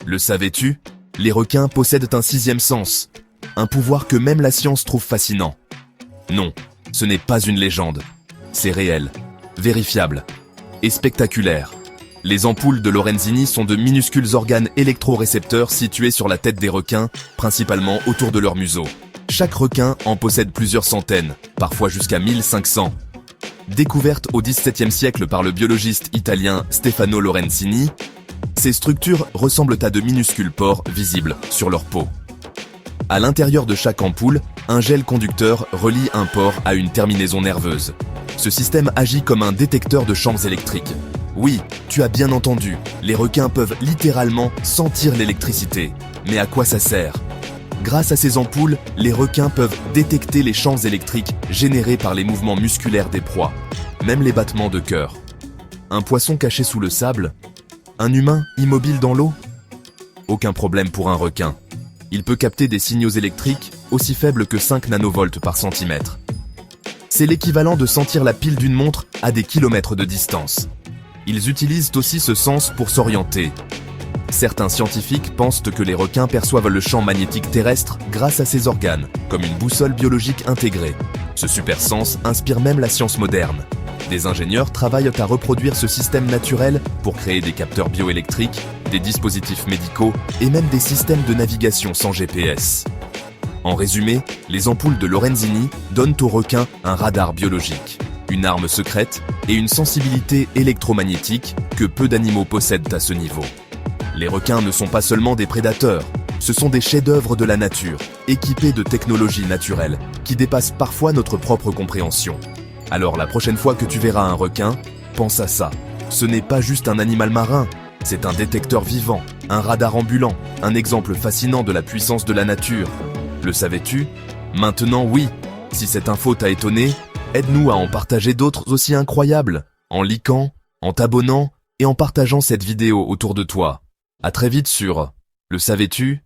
Le savais-tu? Les requins possèdent un sixième sens, un pouvoir que même la science trouve fascinant. Non, ce n'est pas une légende. C'est réel, vérifiable et spectaculaire. Les ampoules de Lorenzini sont de minuscules organes électrorécepteurs situés sur la tête des requins, principalement autour de leur museau. Chaque requin en possède plusieurs centaines, parfois jusqu'à 1500. Découvertes au XVIIe siècle par le biologiste italien Stefano Lorenzini, ces structures ressemblent à de minuscules pores visibles sur leur peau. À l'intérieur de chaque ampoule, un gel conducteur relie un pore à une terminaison nerveuse. Ce système agit comme un détecteur de champs électriques. Oui, tu as bien entendu, les requins peuvent littéralement sentir l'électricité. Mais à quoi ça sert? Grâce à ces ampoules, les requins peuvent détecter les champs électriques générés par les mouvements musculaires des proies, même les battements de cœur. Un poisson caché sous le sable? Un humain immobile dans l'eau? Aucun problème pour un requin. Il peut capter des signaux électriques aussi faibles que 5 nanovolts par centimètre. C'est l'équivalent de sentir la pile d'une montre à des kilomètres de distance. Ils utilisent aussi ce sens pour s'orienter. Certains scientifiques pensent que les requins perçoivent le champ magnétique terrestre grâce à ces organes, comme une boussole biologique intégrée. Ce super sens inspire même la science moderne. Des ingénieurs travaillent à reproduire ce système naturel pour créer des capteurs bioélectriques, des dispositifs médicaux et même des systèmes de navigation sans GPS. En résumé, les ampoules de Lorenzini donnent aux requins un radar biologique, une arme secrète et une sensibilité électromagnétique que peu d'animaux possèdent à ce niveau. Les requins ne sont pas seulement des prédateurs, ce sont des chefs-d'œuvre de la nature, équipés de technologies naturelles qui dépassent parfois notre propre compréhension. Alors la prochaine fois que tu verras un requin, pense à ça. Ce n'est pas juste un animal marin, c'est un détecteur vivant, un radar ambulant, un exemple fascinant de la puissance de la nature. Le savais-tu? Maintenant oui. Si cette info t'a étonné, aide-nous à en partager d'autres aussi incroyables, en likant, en t'abonnant et en partageant cette vidéo autour de toi. À très vite sur Le savais-tu?